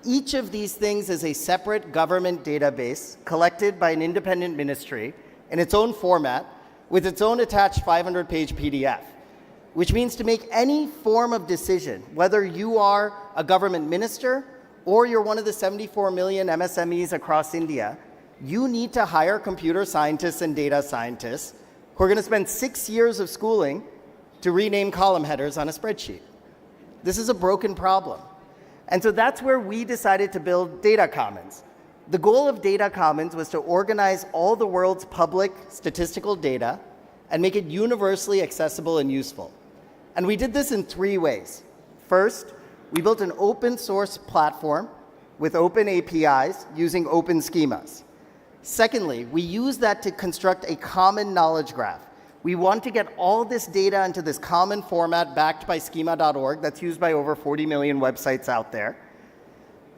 Each of these things is a separate government database collected by an independent ministry in its own format with its own attached 500-page PDF, which means to make any form of decision, whether you are a government minister or you're one of the 74 million MSMEs across India, you need to hire computer scientists and data scientists who are going to spend 6 years of schooling to rename column headers on a spreadsheet. This is a broken problem. And so that's where we decided to build Data Commons. The goal of Data Commons was to organize all the world's public statistical data and make it universally accessible and useful. And we did this in 3 ways. First, we built an open source platform with open APIs using open schemas. Secondly, we use that to construct a common knowledge graph. We want to get all this data into this common format backed by schema.org that's used by over 40 million websites out there.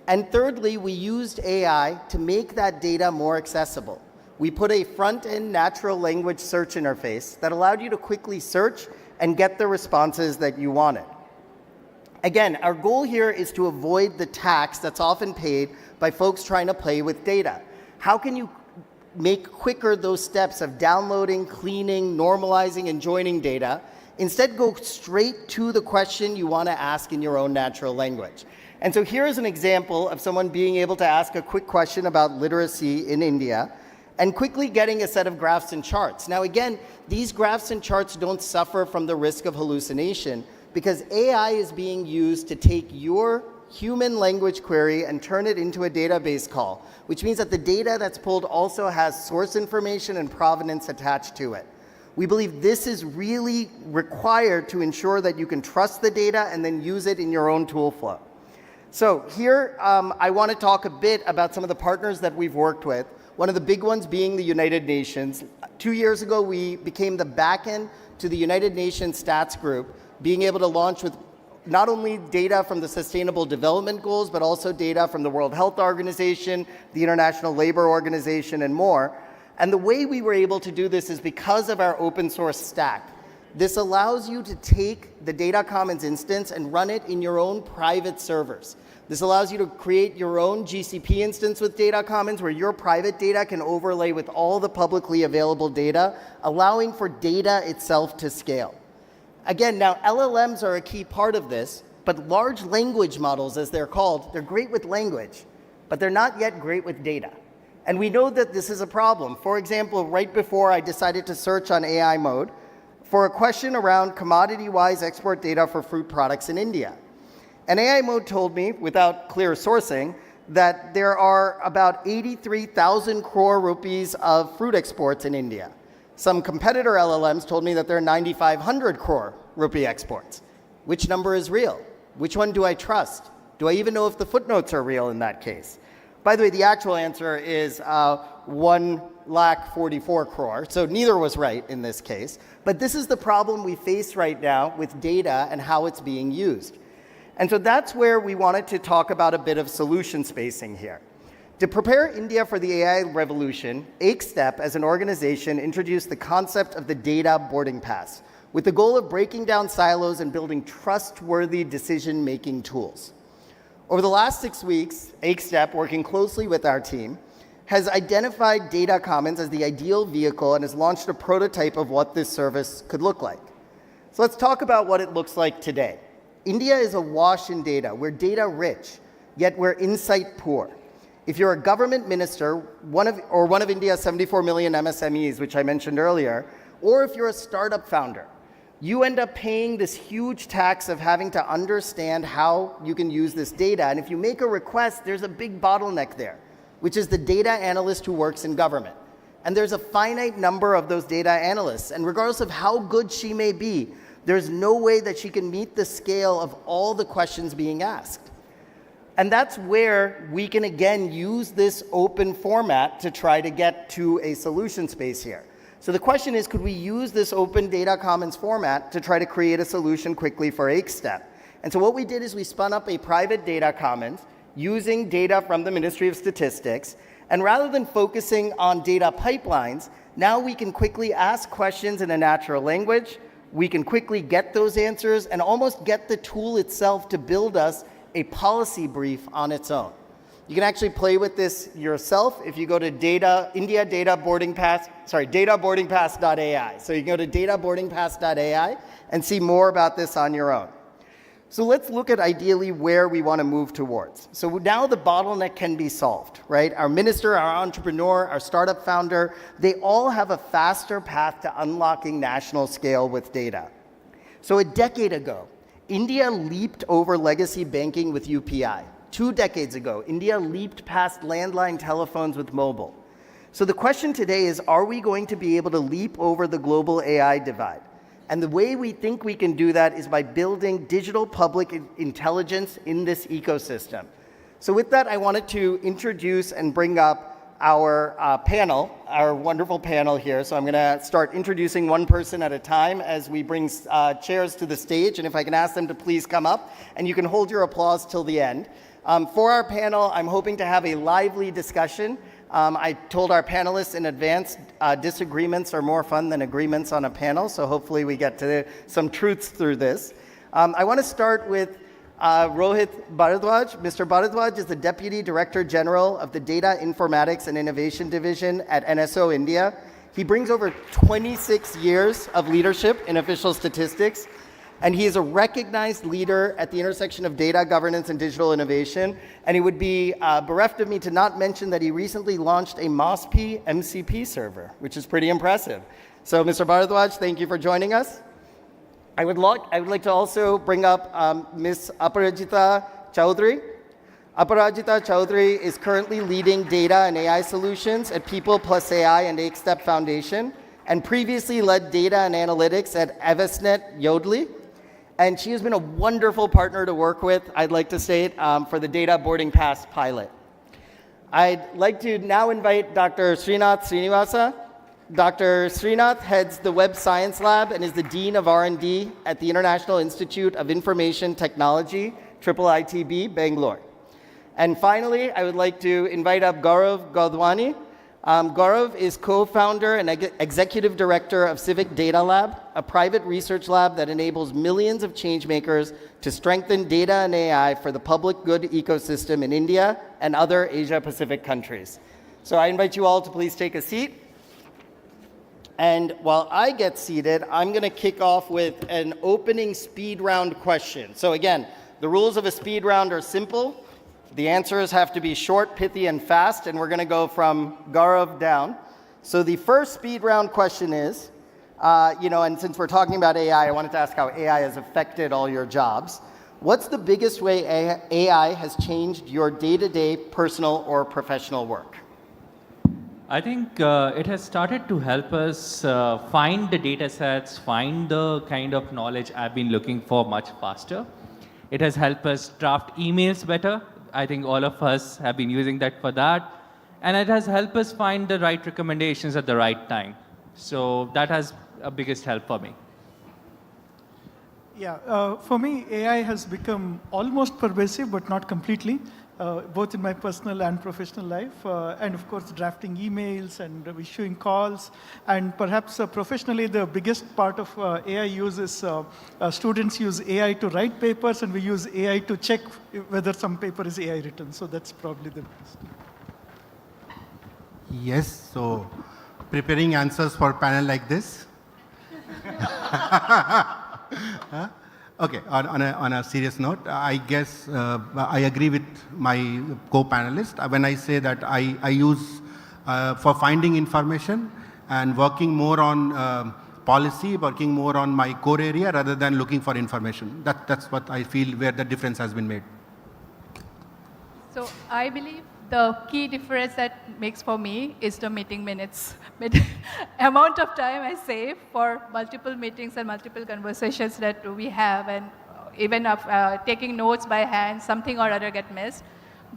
And thirdly, we used AI to make that data more accessible. We put a front-end natural language search interface that allowed you to quickly search and get the responses that you wanted. Again, our goal here is to avoid the tax that's often paid by folks trying to play with data. How can you make quicker those steps of downloading, cleaning, normalizing, and joining data? Instead, go straight to the question you want to ask in your own natural language. And so here's an example of someone being able to ask a quick question about literacy in India and quickly getting a set of graphs and charts. Now again, these graphs and charts don't suffer from the risk of hallucination because AI is being used to take your human language query and turn it into a database call, which means that the data that's pulled also has source information and provenance attached to it. We believe this is really required to ensure that you can trust the data and then use it in your own tool flow. So here, I want to talk a bit about some of the partners that we've worked with, one of the big ones being the United Nations. 2 years ago, we became the backend to the United Nations Stats Group, being able to launch with not only data from the Sustainable Development Goals, but also data from the World Health Organization, the International Labor Organization, and more. And the way we were able to do this is because of our open source stack. This allows you to take the Data Commons instance and run it in your own private servers. This allows you to create your own GCP instance with Data Commons where your private data can overlay with all the publicly available data, allowing for data itself to scale. Again, now LLMs are a key part of this, but large language models, as they're called, they're great with language, but they're not yet great with data. And we know that this is a problem. For example, right before I decided to search on AI mode for a question around commodity-wise export data for fruit products in India. And AI mode told me, without clear sourcing, that there are about 83,000 crore rupees of fruit exports in India. Some competitor LLMs told me that there are 9,500 crore rupee exports. Which number is real? Which one do I trust? Do I even know if the footnotes are real in that case? By the way, the actual answer is 1,44 crore, so neither was right in this case. But this is the problem we face right now with data and how it's being used. And so that's where we wanted to talk about a bit of solution spacing here. To prepare India for the AI revolution, AkeStep as an organization introduced the concept of the data boarding pass with the goal of breaking down silos and building trustworthy decision-making tools. Over the last 6 weeks, AkeStep, working closely with our team, has identified Data Commons as the ideal vehicle and has launched a prototype of what this service could look like. So let's talk about what it looks like today. India is awash in data. We're data rich, yet we're insight poor. If you're a government minister, one of India's 74 million MSMEs, which I mentioned earlier, or if you're a startup founder, you end up paying this huge tax of having to understand how you can use this data. And if you make a request, there's a big bottleneck there, which is the data analyst who works in government. And there's a finite number of those data analysts. And regardless of how good she may be, there's no way that she can meet the scale of all the questions being asked. And that's where we can, again, use this open format to try to get to a solution space here. So the question is, could we use this open Data Commons format to try to create a solution quickly for AkeStep? And so what we did is we spun up a private Data Commons using data from the Ministry of Statistics. And rather than focusing on data pipelines, now we can quickly ask questions in a natural language. We can quickly get those answers and almost get the tool itself to build us a policy brief on its own. You can actually play with this yourself if you go to databoardingpass.ai. So you can go to databoardingpass.ai and see more about this on your own. So let's look at ideally where we want to move towards. So now the bottleneck can be solved, right? Our minister, our entrepreneur, our startup founder, they all have a faster path to unlocking national scale with data. So a decade ago, India leaped over legacy banking with UPI. 2 decades ago, India leaped past landline telephones with mobile. So the question today is, are we going to be able to leap over the global AI divide? And the way we think we can do that is by building digital public intelligence in this ecosystem. So with that, I wanted to introduce and bring up our panel, our wonderful panel here. So I'm going to start introducing one person at a time as we bring chairs to the stage. And if I can ask them to please come up, and you can hold your applause till the end. For our panel, I'm hoping to have a lively discussion. I told our panelists in advance, disagreements are more fun than agreements on a panel, so hopefully we get to some truths through this. I want to start with Rohit Bharadwaj. Mr. Bharadwaj is the Deputy Director General of the Data Informatics and Innovation Division at NSO India. He brings over 26 years of leadership in official statistics, and he is a recognized leader at the intersection of data governance and digital innovation. And it would be bereft of me to not mention that he recently launched a MOSP MCP server, which is pretty impressive. So, Mr. Bharadwaj, thank you for joining us. I would like to also bring up Ms. Aparajita Chowdhury. Aparajita Chowdhury is currently leading data and AI solutions at People Plus AI and Eight Step Foundation, and previously led data and analytics at Evasnet Yodlee. And she has been a wonderful partner to work with, I'd like to say it, for the Data Boarding Pass pilot. I'd like to now invite Dr. Srinath Srinivasa. Dr. Srinath heads the Web Science Lab and is the Dean of R&D at the International Institute of Information Technology, IIITB, Bangalore. And finally, I would like to invite up Gaurav Godwani. Gaurav is co-founder and executive director of Civic Data Lab, a private research lab that enables millions of changemakers to strengthen data and AI for the public good ecosystem in India and other Asia-Pacific countries. So I invite you all to please take a seat. And while I get seated, I'm going to kick off with an opening speed round question. So again, the rules of a speed round are simple. The answers have to be short, pithy, and fast, and we're going to go from Gaurav down. So the first speed round question is, and since we're talking about AI, I wanted to ask how AI has affected all your jobs. What's the biggest way AI has changed your day-to-day personal or professional work? I think it has started to help us find the data sets, find the kind of knowledge I've been looking for much faster. It has helped us draft emails better. I think all of us have been using that for that. And it has helped us find the right recommendations at the right time. So that has a biggest help for me. Yeah, for me, AI has become almost pervasive, but not completely, both in my personal and professional life. And of course, drafting emails and issuing calls. And perhaps professionally, the biggest part of AI use is students use AI to write papers, and we use AI to check whether some paper is AI written. So that's probably the best. Yes, so preparing answers for a panel like this. Okay, on a serious note, I guess I agree with my co-panelist when I say that I use for finding information and working more on policy, working more on my core area rather than looking for information. That's what I feel where the difference has been made. So I believe the key difference that makes for me is the meeting minutes. Amount of time I save for multiple meetings and multiple conversations that we have, and even of taking notes by hand, something or other get missed.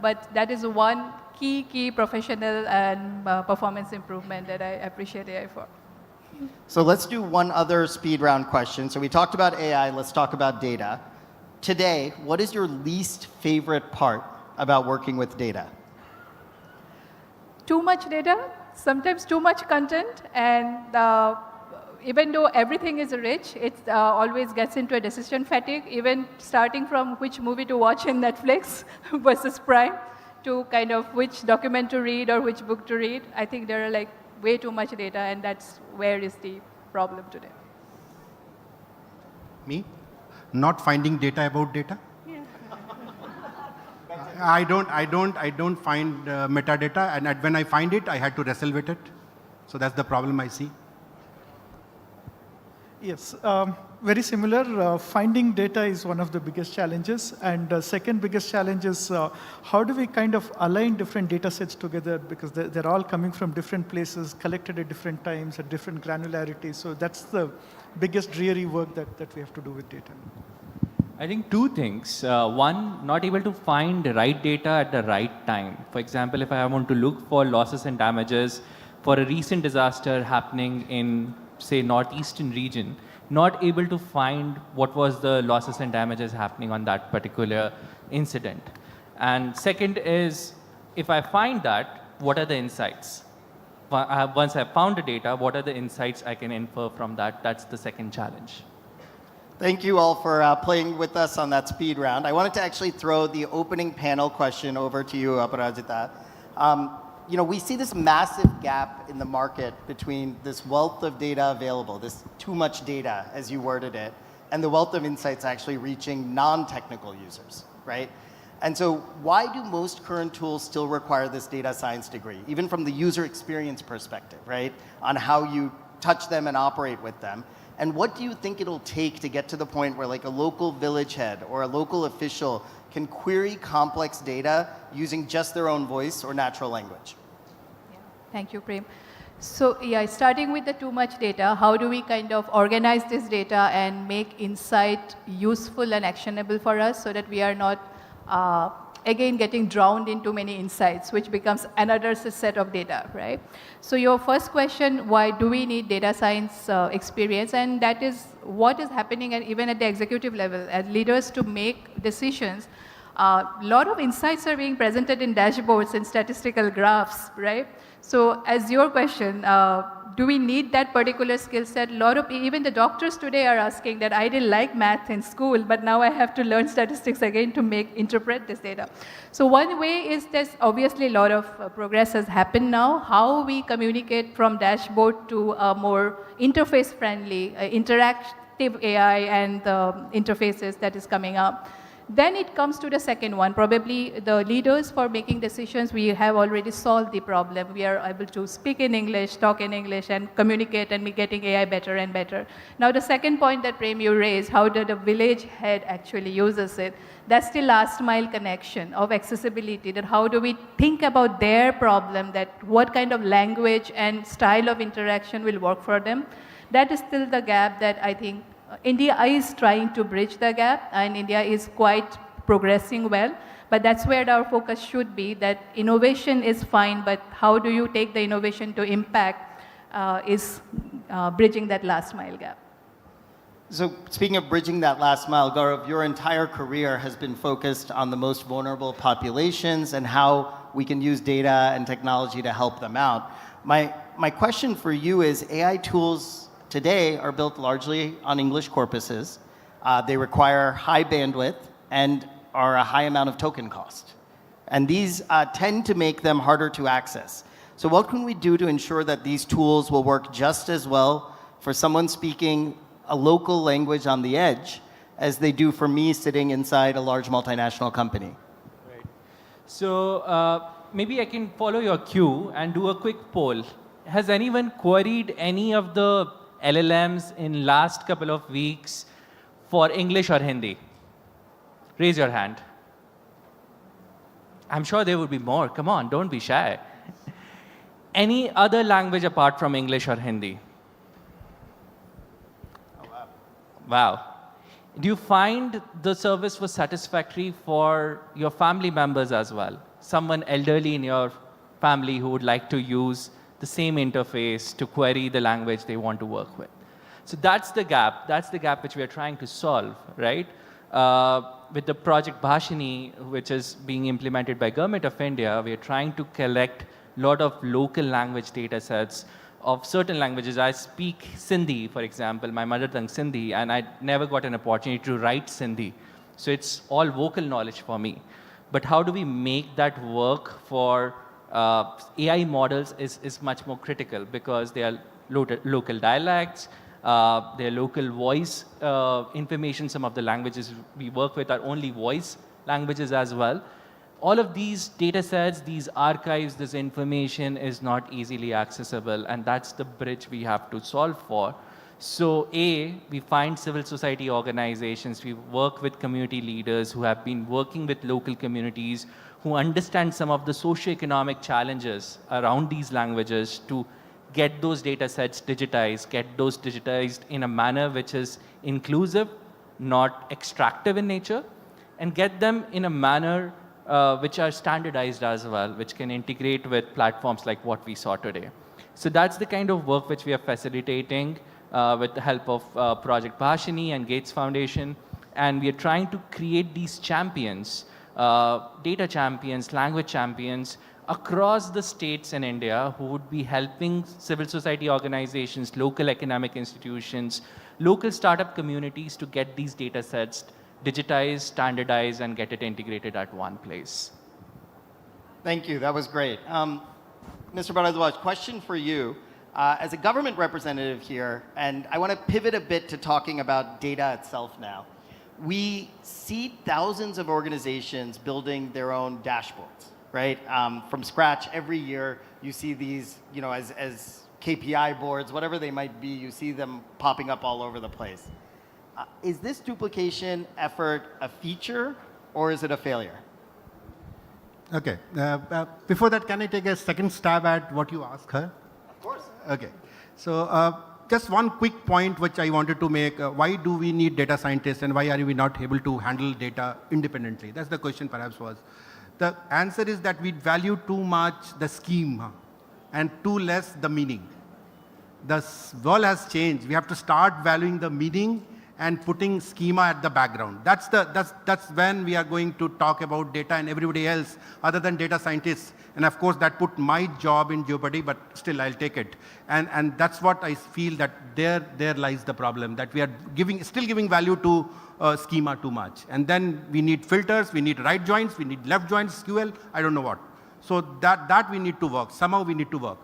But that is one key professional and performance improvement that I appreciate AI for. So let's do one other speed round question. So we talked about AI, let's talk about data. Today, what is your least favorite part about working with data? Too much data, sometimes too much content, and even though everything is rich, it always gets into a decision fatigue, even starting from which movie to watch in Netflix versus Prime to kind of which document to read or which book to read. I think there are like way too much data, and that's where is the problem today. Me? Not finding data about data? Yeah. I don't find metadata, and when I find it, I had to wrestle with it. So that's the problem I see. Yes, very similar. Finding data is one of the biggest challenges. And second biggest challenge is how do we kind of align different data sets together, because they're all coming from different places, collected at different times, at different granularities. So that's the biggest dreary work that we have to do with data. I think two things. One, not able to find the right data at the right time. For example, if I want to look for losses and damages for a recent disaster happening in, say, northeastern region, not able to find what was the losses and damages happening on that particular incident. And second is, if I find that, what are the insights? Once I've found the data, what are the insights I can infer from that? That's the second challenge. Thank you all for playing with us on that speed round. I wanted to actually throw the opening panel question over to you, Aparajita. We see this massive gap in the market between this wealth of data available, this too much data, as you worded it, and the wealth of insights actually reaching non-technical users, right? And so why do most current tools still require this data science degree, even from the user experience perspective, right, on how you touch them and operate with them? And what do you think it'll take to get to the point where like a local village head or a local official can query complex data using just their own voice or natural language? Yeah. Thank you, Prem. So yeah, starting with the too much data, how do we kind of organize this data and make insight useful and actionable for us so that we are not, again, getting drowned in too many insights, which becomes another set of data, right? So your first question, why do we need data science experience? And that is what is happening even at the executive level, as leaders to make decisions. A lot of insights are being presented in dashboards and statistical graphs, right? So as your question, do we need that particular skill set? A lot of, even the doctors today are asking that I didn't like math in school, but now I have to learn statistics again to interpret this data. So one way is there's obviously a lot of progress has happened now. How we communicate from dashboard to a more interface-friendly, interactive AI and interfaces that is coming up. Then it comes to the second one, probably the leaders for making decisions, we have already solved the problem. We are able to speak in English, talk in English, and communicate and be getting AI better and better. Now the second point that Prem you raised, how the village head actually uses it, that's the last mile connection of accessibility, that how do we think about their problem, that what kind of language and style of interaction will work for them. That is still the gap that I think India is trying to bridge the gap, and India is quite progressing well. But that's where our focus should be, that innovation is fine, but how do you take the innovation to impact is bridging that last mile gap. So speaking of bridging that last mile, Gaurav, your entire career has been focused on the most vulnerable populations and how we can use data and technology to help them out. My question for you is, AI tools today are built largely on English corpuses. They require high bandwidth and are a high amount of token cost. And these tend to make them harder to access. So what can we do to ensure that these tools will work just as well for someone speaking a local language on the edge as they do for me sitting inside a large multinational company? Right. So maybe I can follow your cue and do a quick poll. Has anyone queried any of the LLMs in last couple of weeks for English or Hindi? Raise your hand. I'm sure there would be more. Come on, don't be shy. Any other language apart from English or Hindi? Oh, wow. Wow. Do you find the service was satisfactory for your family members as well? Someone elderly in your family who would like to use the same interface to query the language they want to work with. So that's the gap. That's the gap which we are trying to solve, right? With the project Bhashini, which is being implemented by Government of India, we are trying to collect a lot of local language data sets of certain languages. I speak Sindhi, for example, my mother tongue Sindhi, and I never got an opportunity to write Sindhi. So it's all vocal knowledge for me. But how do we make that work for AI models is much more critical because they are local dialects, their local voice information. Some of the languages we work with are only voice languages as well. All of these data sets, these archives, this information is not easily accessible, and that's the bridge we have to solve for. So we find civil society organizations, we work with community leaders who have been working with local communities, who understand some of the socioeconomic challenges around these languages to get those data sets digitized, get those digitized in a manner which is inclusive, not extractive in nature, and get them in a manner which are standardized as well, which can integrate with platforms like what we saw today. So that's the kind of work which we are facilitating with the help of Project Bhashini and Gates Foundation. And we are trying to create these champions, data champions, language champions, across the states in India who would be helping civil society organizations, local economic institutions, local startup communities to get these data sets digitized, standardized, and get it integrated at one place. Thank you. That was great. Mr. Bharadwaj, question for you. As a government representative here, and I want to pivot a bit to talking about data itself now. We see thousands of organizations building their own dashboards, right? From scratch every year, you see these, as KPI boards, whatever they might be, you see them popping up all over the place. Is this duplication effort a feature or is it a failure? Okay. Before that, can I take a second stab at what you asked her? Of course. Okay. So just one quick point which I wanted to make. Why do we need data scientists and why are we not able to handle data independently? That's the question perhaps was. The answer is that we value too much the scheme and too less the meaning. The world has changed. We have to start valuing the meaning and putting schema at the background. That's when we are going to talk about data and everybody else other than data scientists. And of course, that put my job in jeopardy, but still I'll take it. And that's what I feel that there lies the problem, that we are still giving value to schema too much. And then we need filters, we need right joins, we need left joins, SQL, I don't know what. So that we need to work. Somehow we need to work.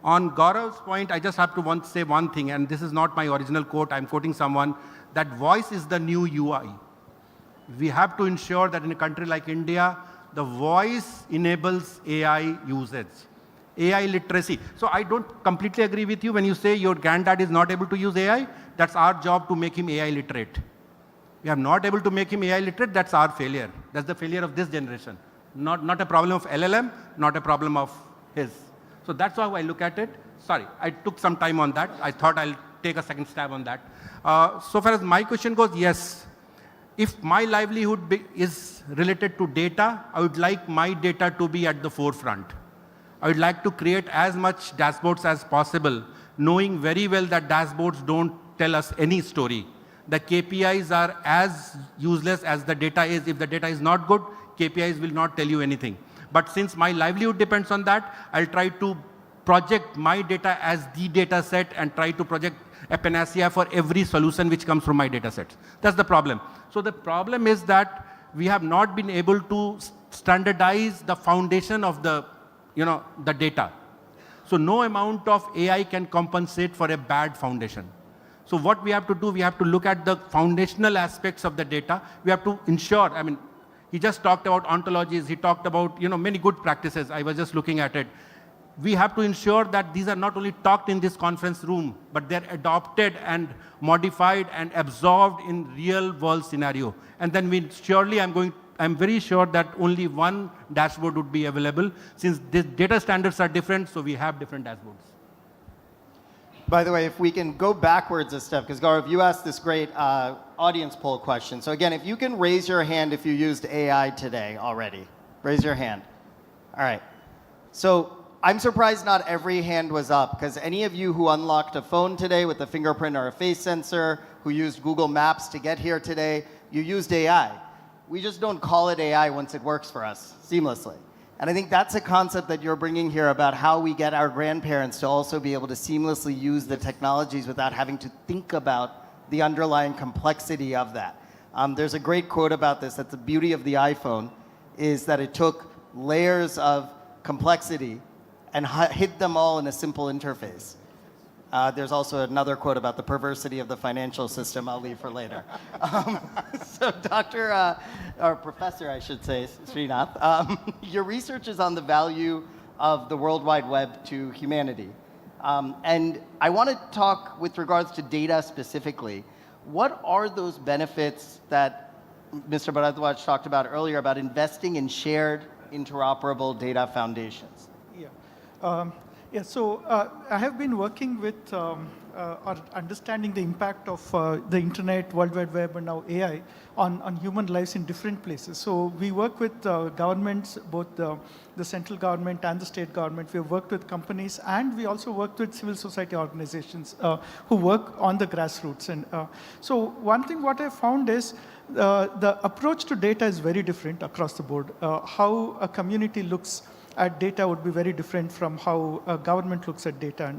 On Gaurav's point, I just have to say one thing, and this is not my original quote, I'm quoting someone, that voice is the new UI. We have to ensure that in a country like India, the voice enables AI usage. AI literacy. So I don't completely agree with you when you say your granddad is not able to use AI. That's our job to make him AI literate. We are not able to make him AI literate, that's our failure. That's the failure of this generation. Not a problem of LLM, not a problem of his. So that's how I look at it. Sorry, I took some time on that. I thought I'll take a second stab on that. So far as my question goes, yes. If my livelihood is related to data, I would like my data to be at the forefront. I would like to create as much dashboards as possible, knowing very well that dashboards don't tell us any story. The KPIs are as useless as the data is. If the data is not good, KPIs will not tell you anything. But since my livelihood depends on that, I'll try to project my data as the data set and try to project a panacea for every solution which comes from my data sets. That's the problem. So the problem is that we have not been able to standardize the foundation of the data. So no amount of AI can compensate for a bad foundation. So what we have to do, we have to look at the foundational aspects of the data. We have to ensure, he just talked about ontologies, he talked about many good practices. I was just looking at it. We have to ensure that these are not only talked in this conference room, but they're adopted and modified and absorbed in real world scenario. And then I'm very sure that only one dashboard would be available. Since the data standards are different, so we have different dashboards. By the way, if we can go backwards a step, because Gaurav, you asked this great audience poll question. So again, if you can raise your hand if you used AI today already. Raise your hand. All right. So I'm surprised not every hand was up, because any of you who unlocked a phone today with a fingerprint or a face sensor, who used Google Maps to get here today, you used AI. We just don't call it AI once it works for us seamlessly. And I think that's a concept that you're bringing here about how we get our grandparents to also be able to seamlessly use the technologies without having to think about the underlying complexity of that. There's a great quote about this, that the beauty of the iPhone is that it took layers of complexity and hid them all in a simple interface. There's also another quote about the perversity of the financial system I'll leave for later. So Dr. or Professor, I should say, Srinath, your research is on the value of the World Wide Web to humanity. And I want to talk with regards to data specifically. What are those benefits that Mr. Bharadwaj talked about earlier about investing in shared interoperable data foundations? Yeah, so I have been working with or understanding the impact of the internet, World Wide Web, and now AI on human lives in different places. So we work with governments, both the central government and the state government. We have worked with companies, and we also worked with civil society organizations who work on the grassroots. And so one thing what I found is the approach to data is very different across the board. How a community looks at data would be very different from how a government looks at data.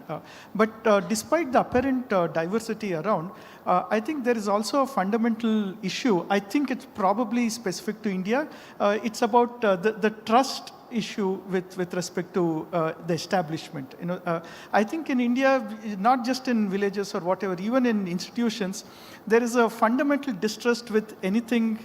But despite the apparent diversity around, I think there is also a fundamental issue. I think it's probably specific to India. It's about the trust issue with respect to the establishment. I think in India, not just in villages or whatever, even in institutions, there is a fundamental distrust with anything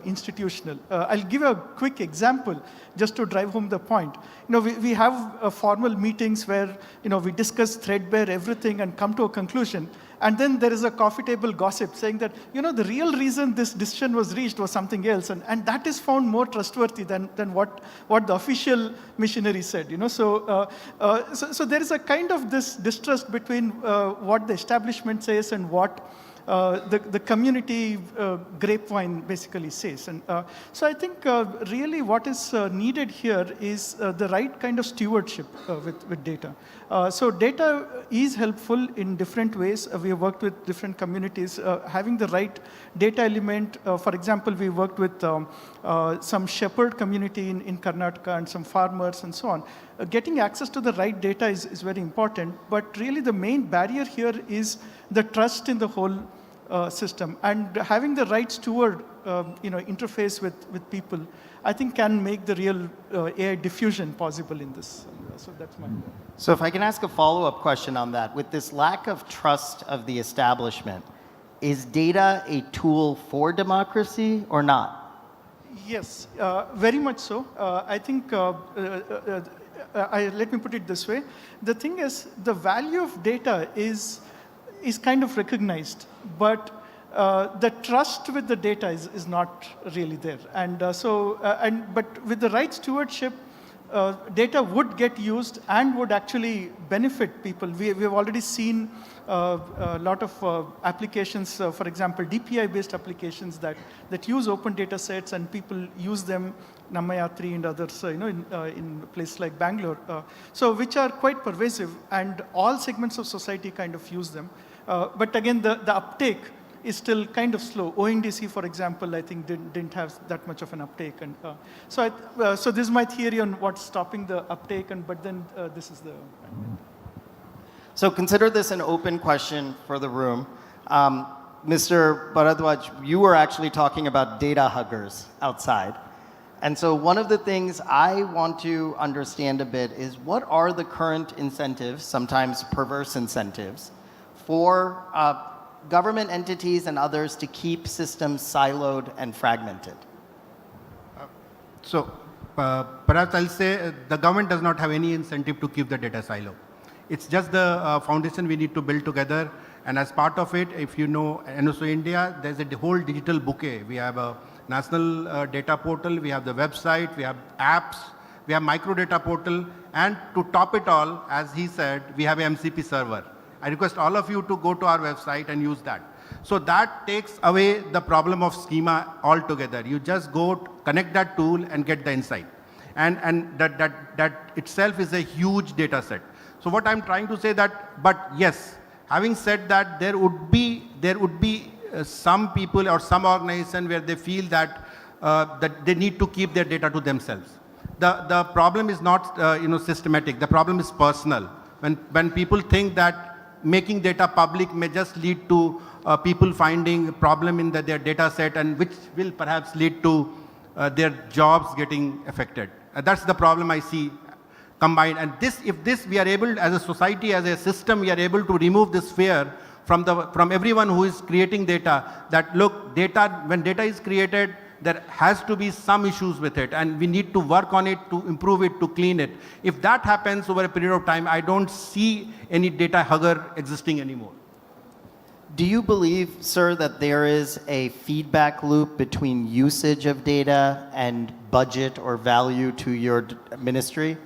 institutional. I'll give a quick example just to drive home the point. We have formal meetings where we discuss threadbare everything and come to a conclusion. And then there is a coffee table gossip saying that, the real reason this decision was reached was something else. And that is found more trustworthy than what the official missionary said. So there is a kind of this distrust between what the establishment says and what the community grapevine basically says. And so I think really what is needed here is the right kind of stewardship with data. So data is helpful in different ways. We have worked with different communities. Having the right data element, for example, we worked with some shepherd community in Karnataka and some farmers and so on. Getting access to the right data is very important, but really the main barrier here is the trust in the whole system. And having the right steward interface with people, I think can make the real AI diffusion possible in this. So that's my... So if I can ask a follow-up question on that, with this lack of trust of the establishment, is data a tool for democracy or not? Yes, very much so. I think, let me put it this way. The thing is, the value of data is kind of recognized, but the trust with the data is not really there. And but with the right stewardship, data would get used and would actually benefit people. We have already seen a lot of applications, for example, DPI-based applications that use open data sets, and people use them, Namayatri and others, in places like Bangalore, so which are quite pervasive, and all segments of society kind of use them. But again, the uptake is still kind of slow. ONDC, for example, I think didn't have that much of an uptake. And so this is my theory on what's stopping the uptake, but then this is the... So consider this an open question for the room. Mr. Bharadwaj, you were actually talking about data huggers outside. And so one of the things I want to understand a bit is what are the current incentives, sometimes perverse incentives, for government entities and others to keep systems siloed and fragmented? So perhaps I'll say the government does not have any incentive to keep the data silo. It's just the foundation we need to build together. And as part of it, if you know, NSO India, there's a whole digital bouquet. We have a national data portal, we have the website, we have apps, we have micro data portal, and to top it all, as he said, we have a MCP server. I request all of you to go to our website and use that. So that takes away the problem of schema altogether. You just go connect that tool and get the insight. And that itself is a huge data set. So what I'm trying to say that, but yes, having said that, there would be some people or some organization where they feel that that they need to keep their data to themselves. the problem is not systematic. The problem is personal. When people think that making data public may just lead to people finding a problem in their data set, and which will perhaps lead to their jobs getting affected. That's the problem I see combined. And if we are able, as a society, as a system, we are able to remove this fear from everyone who is creating data, that look, when data is created, there has to be some issues with it, and we need to work on it, to improve it, to clean it. If that happens over a period of time, I don't see any data hugger existing anymore. Do you believe, sir, that there is a feedback loop between usage of data and budget or value to your ministry?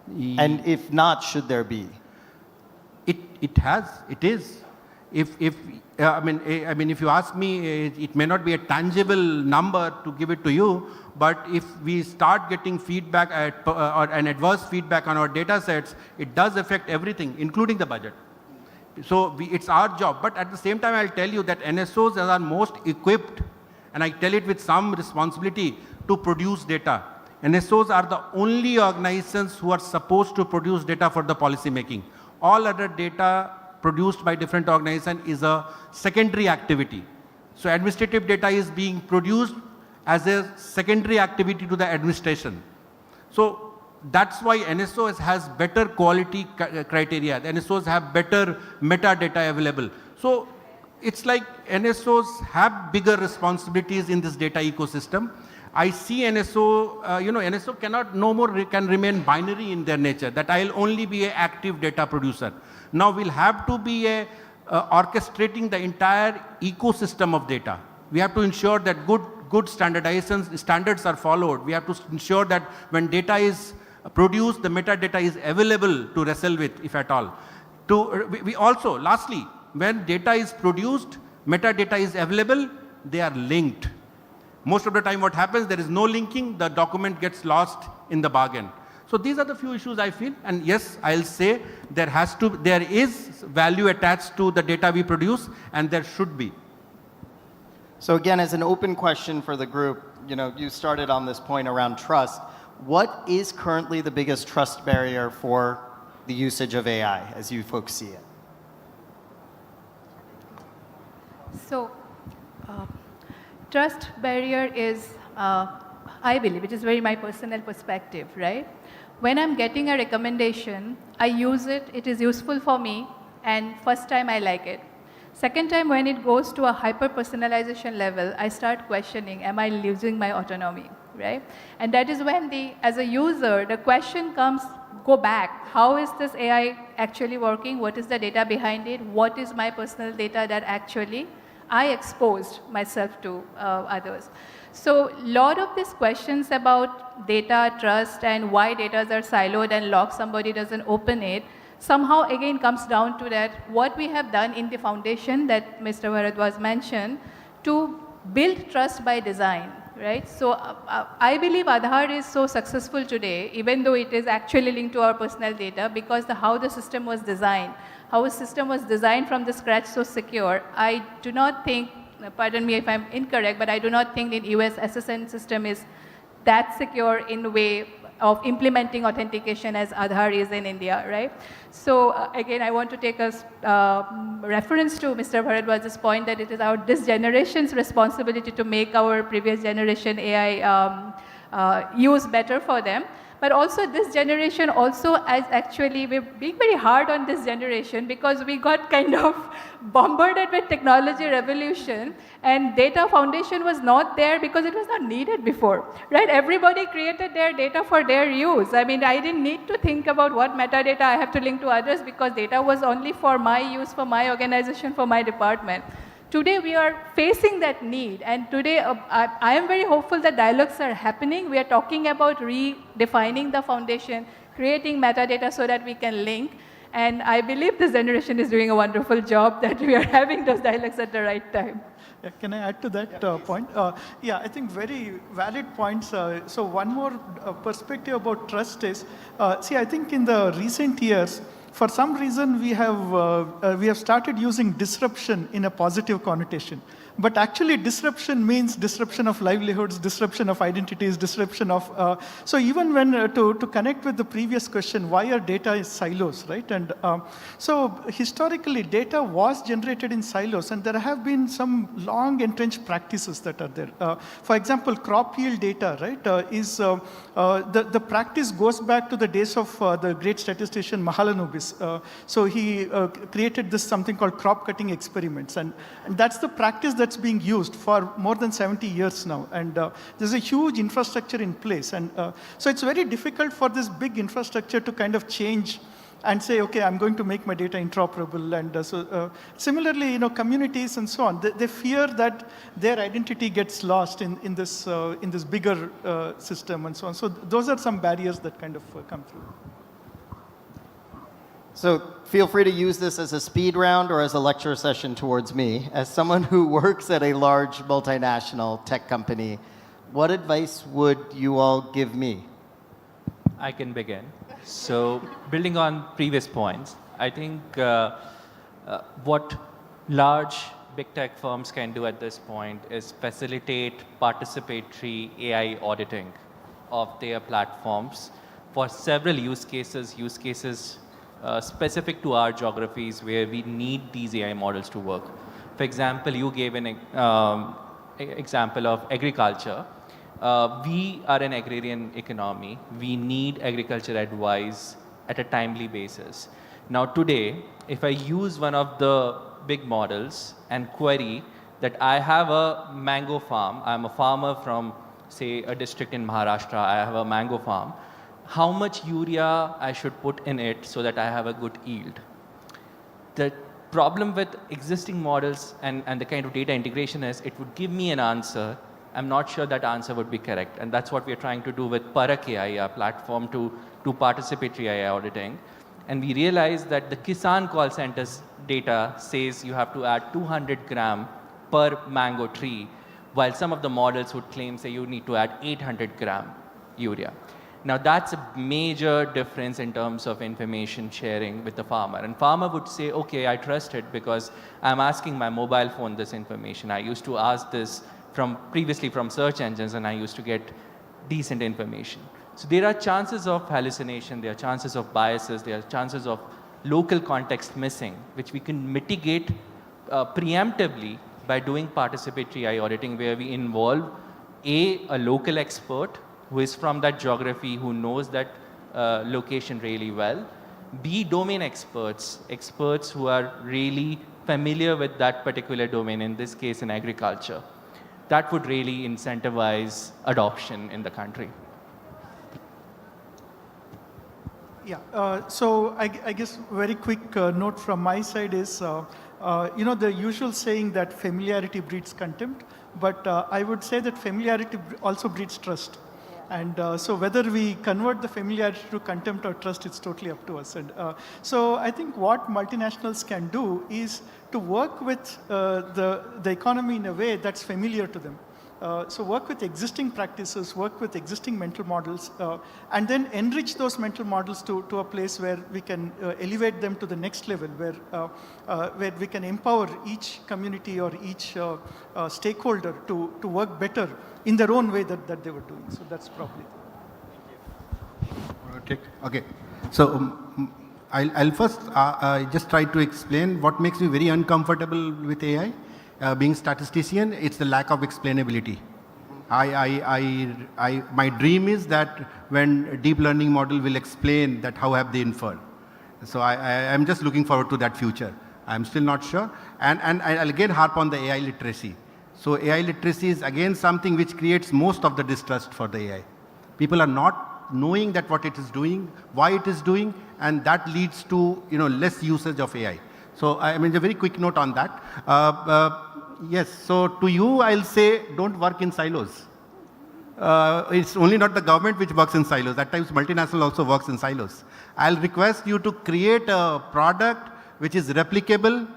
And if not, should there be? It is. If you ask me, it may not be a tangible number to give it to you, but if we start getting feedback or an adverse feedback on our data sets, it does affect everything, including the budget. So it's our job. But at the same time, I'll tell you that NSOs are most equipped, and I tell it with some responsibility, to produce data. NSOs are the only organizations who are supposed to produce data for the policy making. All other data produced by different organizations is a secondary activity. So administrative data is being produced as a secondary activity to the administration. So that's why NSOs has better quality criteria. The NSOs have better metadata available. So it's like NSOs have bigger responsibilities in this data ecosystem. I see NSO, NSO can remain binary in their nature, that I'll only be an active data producer. Now we'll have to be orchestrating the entire ecosystem of data. We have to ensure that good standards are followed. We have to ensure that when data is produced, the metadata is available to wrestle with, if at all. We also, lastly, when data is produced, metadata is available, they are linked. Most of the time what happens, there is no linking, the document gets lost in the bargain. So these are the few issues I feel, and yes, I'll say there is value attached to the data we produce, and there should be. So again, as an open question for the group, you started on this point around trust. What is currently the biggest trust barrier for the usage of AI as you folks see it? So, trust barrier is, I believe, it is very my personal perspective, right? When I'm getting a recommendation, I use it, it is useful for me, and first time I like it. Second time, when it goes to a hyper-personalization level, I start questioning, am I losing my autonomy, right? And that is when as a user, the question comes, go back. How is this AI actually working? What is the data behind it? What is my personal data that actually I exposed myself to others? So a lot of these questions about data, trust, and why data are siloed and locked, somebody doesn't open it, somehow again comes down to that what we have done in the foundation that Mr. Bharadwaj mentioned to build trust by design, right? So I believe Aadhaar is so successful today, even though it is actually linked to our personal data, because how the system was designed, how a system was designed from the scratch so secure. I do not think, pardon me if I'm incorrect, but I do not think the US SSN system is that secure in a way of implementing authentication as Aadhaar is in India, right? So again, I want to take a reference to Mr. Bharadwaj's point that it is this generation's responsibility to make our previous generation AI use better for them. But also this generation also, as actually we're being very hard on this generation because we got kind of bombarded with technology revolution, and data foundation was not there because it was not needed before, right? Everybody created their data for their use. I mean, I didn't need to think about what metadata I have to link to others because data was only for my use, for my organization, for my department. Today we are facing that need, and today I am very hopeful that dialogues are happening. We are talking about redefining the foundation, creating metadata so that we can link, and I believe this generation is doing a wonderful job that we are having those dialogues at the right time. Yeah, can I add to that point? Yeah, I think very valid points. So one more perspective about trust is, see, I think in the recent years, for some reason, we have started using disruption in a positive connotation. But actually, disruption means disruption of livelihoods, disruption of identities, disruption of. So even when to connect with the previous question, why are data is silos, right? And so historically, data was generated in silos, and there have been some long entrenched practices that are there. For example, crop yield data, right, is the practice goes back to the days of the great statistician Mahalanobis. So he created this something called crop cutting experiments, and that's the practice that's being used for more than 70 years now. And there's a huge infrastructure in place, and so it's very difficult for this big infrastructure to kind of change and say, okay, I'm going to make my data interoperable. And similarly, communities and so on, they fear that their identity gets lost in this bigger system and so on. So those are some barriers that kind of come through. So feel free to use this as a speed round or as a lecture session towards me. As someone who works at a large multinational tech company, what advice would you all give me? I can begin. So building on previous points, I think what large big tech firms can do at this point is facilitate participatory AI auditing of their platforms for several use cases specific to our geographies where we need these AI models to work. For example, you gave an example of agriculture. We are an agrarian economy. We need agriculture advice at a timely basis. Now today, if I use one of the big models and query that I have a mango farm, I'm a farmer from, say, a district in Maharashtra, I have a mango farm, how much urea I should put in it so that I have a good yield. The problem with existing models and the kind of data integration is it would give me an answer. I'm not sure that answer would be correct. And that's what we're trying to do with Parak AI, our platform to participatory AI auditing. And we realized that the Kisan call centers data says you have to add 200 gram per mango tree, while some of the models would claim, say, you need to add 800 gram urea. Now that's a major difference in terms of information sharing with the farmer. And farmer would say, okay, I trust it because I'm asking my mobile phone this information. I used to ask this previously from search engines and I used to get decent information. So there are chances of hallucination, there are chances of biases, there are chances of local context missing, which we can mitigate preemptively by doing participatory AI auditing where we involve a local expert who is from that geography, who knows that location really well. B, domain experts who are really familiar with that particular domain, in this case in agriculture. That would really incentivize adoption in the country. Yeah, so I guess very quick note from my side is, the usual saying that familiarity breeds contempt, but I would say that familiarity also breeds trust. And so whether we convert the familiarity to contempt or trust, it's totally up to us. And so I think what multinationals can do is to work with the economy in a way that's familiar to them. So work with existing practices, work with existing mental models, and then enrich those mental models to a place where we can elevate them to the next level, where we can empower each community or each stakeholder to work better in their own way that they were doing. So that's probably. Okay. So I'll first just try to explain what makes me very uncomfortable with AI. Being statistician, it's the lack of explainability. My dream is that when deep learning model will explain that how have they inferred. So I'm just looking forward to that future. I'm still not sure. And I'll again harp on the AI literacy. So AI literacy is again something which creates most of the distrust for the AI. People are not knowing that what it is doing, why it is doing, and that leads to less usage of AI. So I mean, a very quick note on that. Yes, so to you, I'll say don't work in silos. It's only not the government which works in silos. At times, multinational also works in silos. I'll request you to create a product which is replicable.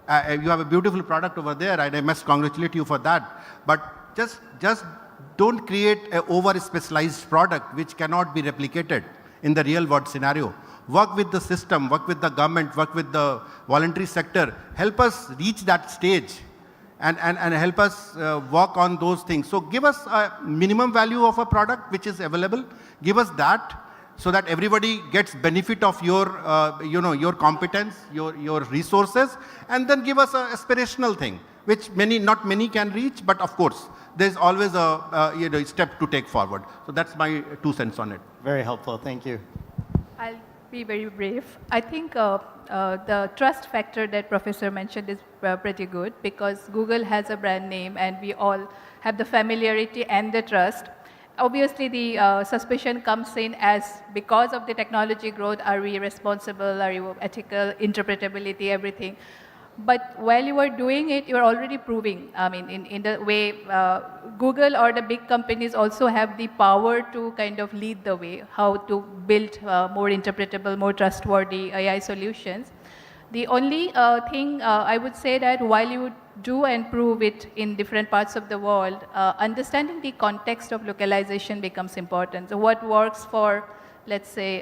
You have a beautiful product over there, and I must congratulate you for that. But just don't create an over-specialized product which cannot be replicated in the real-world scenario. work with the system, work with the government, work with the voluntary sector, help us reach that stage and help us work on those things. So give us a minimum value of a product which is available. Give us that so that everybody gets benefit of your, your competence, your resources, and then give us an aspirational thing, which not many can reach, but of course, there's always a step to take forward. So that's my 2 cents on it. Very helpful. Thank you. I'll be very brief. I think the trust factor that Professor mentioned is pretty good because Google has a brand name and we all have the familiarity and the trust. Obviously, the suspicion comes in as because of the technology growth, are we responsible, are you ethical, interpretability, everything. But while you are doing it, you are already proving, I mean, in the way Google or the big companies also have the power to kind of lead the way, how to build more interpretable, more trustworthy AI solutions. The only thing I would say that while you do and prove it in different parts of the world, understanding the context of localization becomes important. So what works for, let's say,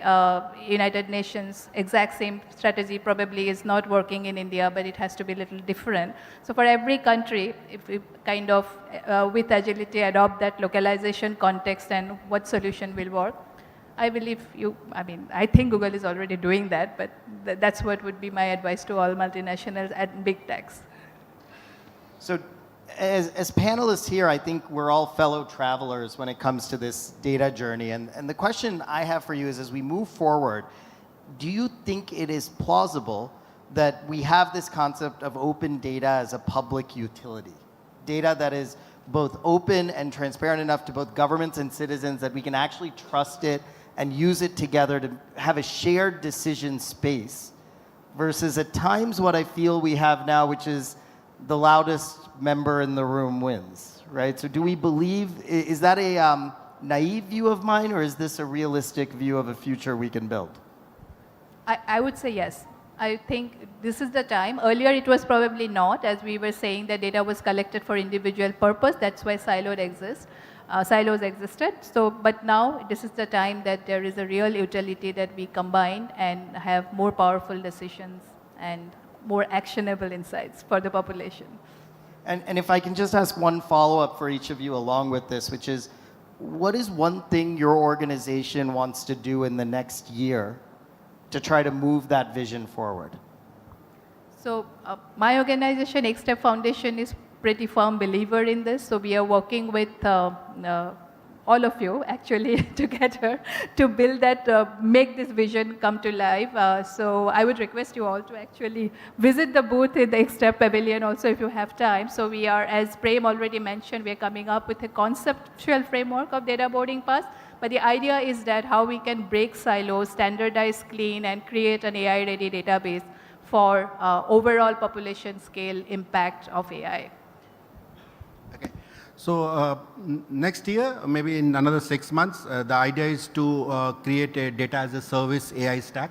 United Nations, exact same strategy probably is not working in India, but it has to be a little different. So for every country, if we kind of, with agility, adopt that localization context and what solution will work, I believe I think Google is already doing that, but that's what would be my advice to all multinationals and big techs. So as panelists here, I think we're all fellow travelers when it comes to this data journey. And the question I have for you is, as we move forward, do you think it is plausible that we have this concept of open data as a public utility? Data that is both open and transparent enough to both governments and citizens that we can actually trust it and use it together to have a shared decision space, versus at times what I feel we have now, which is the loudest member in the room wins, right? So do we believe, is that a naive view of mine, or is this a realistic view of a future we can build? I would say yes. I think this is the time. Earlier it was probably not, as we were saying that data was collected for individual purpose, that's why silos existed. So, but now this is the time that there is a real utility that we combine and have more powerful decisions and more actionable insights for the population. And if I can just ask one follow-up for each of you along with this, which is, what is one thing your organization wants to do in the next year to try to move that vision forward? So my organization, Next Step Foundation, is pretty firm believer in this. So we are working with all of you actually together to build that, make this vision come to life. So I would request you all to actually visit the booth in the Next Step Pavilion also if you have time. So we are, as Prem already mentioned, we are coming up with a conceptual framework of data boarding pass. But the idea is that how we can break silos, standardize, clean, and create an AI-ready database for overall population scale impact of AI. Okay. So next year, maybe in another 6 months, the idea is to create a data as a service AI stack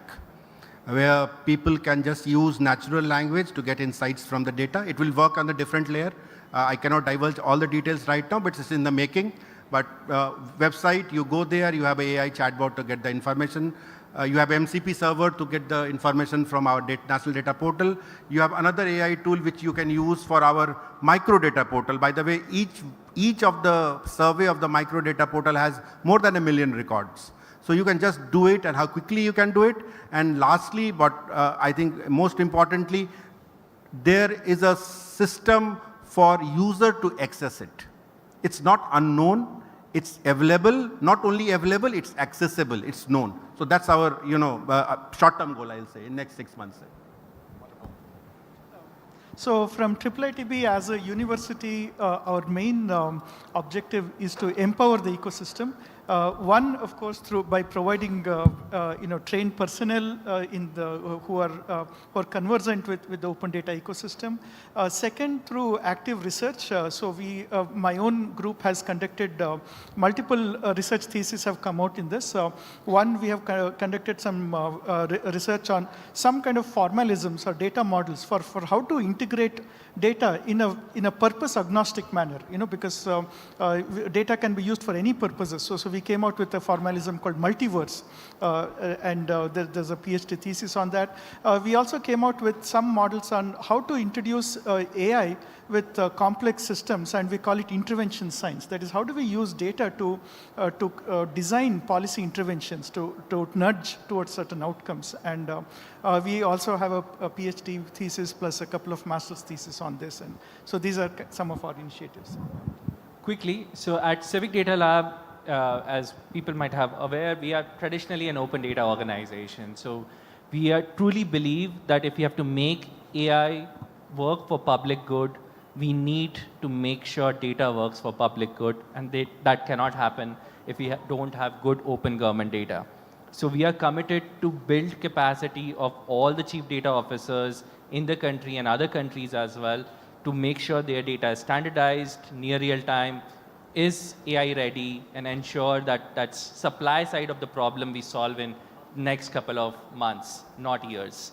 where people can just use natural language to get insights from the data. It will work on the different layer. I cannot divulge all the details right now, but it's in the making. But website, you go there, you have an AI chatbot to get the information. You have MCP server to get the information from our national data portal. You have another AI tool which you can use for our micro data portal. By the way, each of the survey of the micro data portal has more than 1 million records. So you can just do it and how quickly you can do it. And lastly, but I think most importantly, there is a system for user to access it. It's not unknown. It's available, not only available, it's accessible, it's known. So that's our, short-term goal, I'll say, in next 6 months. So from IIITB as a university, our main objective is to empower the ecosystem. One, of course, by providing trained personnel who are conversant with the open data ecosystem. Second, through active research. So my own group has conducted multiple research theses have come out in this. One, we have conducted some research on some kind of formalisms or data models for how to integrate data in a purpose agnostic manner. Because data can be used for any purposes. So we we came out with a formalism called multiverse, there's a PhD thesis on that. We also came out with some models on how to introduce AI with complex systems, and we call it intervention science. That is, how do we use data to design policy interventions to nudge towards certain outcomes. And we also have a PhD thesis plus a couple of master's theses on this. And so these are some of our initiatives. Quickly, so at Civic Data Lab, as people might have aware, we are traditionally an open data organization. So we truly believe that if we have to make AI work for public good, we need to make sure data works for public good, and that cannot happen if we don't have good open government data. So we are committed to build capacity of all the chief data officers in the country and other countries as well to make sure their data is standardized, near real time, is AI ready, and ensure that that supply side of the problem we solve in next couple of months, not years.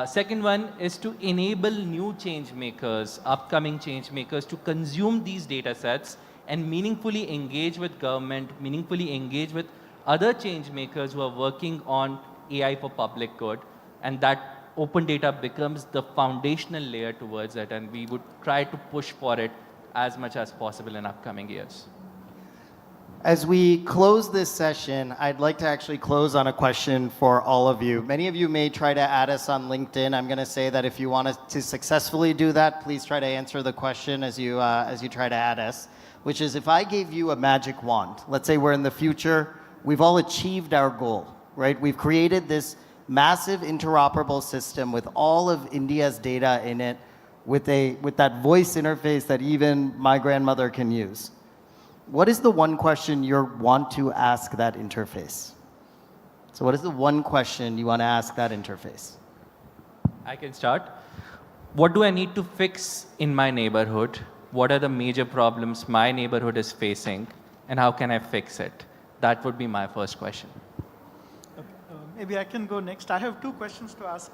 Second one is to enable new change makers, upcoming change makers, to consume these data sets and meaningfully engage with government, meaningfully engage with other change makers who are working on AI for public good. And that open data becomes the foundational layer towards it, and we would try to push for it as much as possible in upcoming years. As we close this session, I'd like to actually close on a question for all of you. Many of you may try to add us on LinkedIn. I'm going to say that if you want to successfully do that, please try to answer the question as you try to add us, which is, if I gave you a magic wand, let's say we're in the future, we've all achieved our goal, right? We've created this massive interoperable system with all of India's data in it, with that voice interface that even my grandmother can use. What is the one question you want to ask that interface? So what is the one question you want to ask that interface? I can start. What do I need to fix in my neighborhood? What are the major problems my neighborhood is facing, and how can I fix it? That would be my first question. Maybe I can go next. I have two questions to ask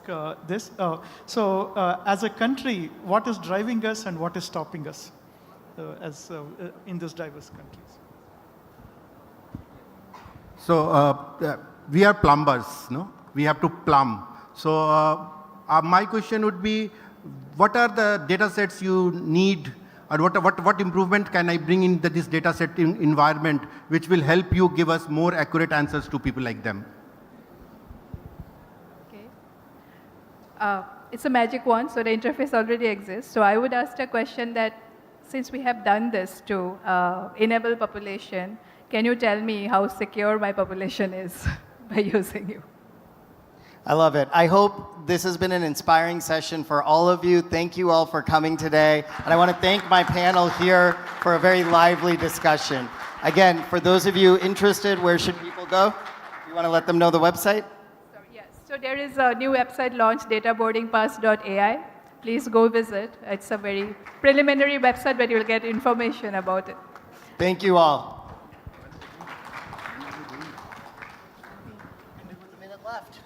this. As a country, what is driving us and what is stopping us in these diverse countries? So we are plumbers, no? We have to plumb. So my question would be, what are the data sets you need, or what improvement can I bring in this data set environment which will help you give us more accurate answers to people like them? Okay. It's a magic wand, so the interface already exists. So I would ask a question that, since we have done this to enable population, can you tell me how secure my population is by using you? I love it. I hope this has been an inspiring session for all of you. Thank you all for coming today. And I want to thank my panel here for a very lively discussion. Again, for those of you interested, where should people go? You want to let them know the website? So there is a new website launched, databoardingpass.ai. Please go visit. It's a very preliminary website, but you'll get information about it. Thank you all. A minute left.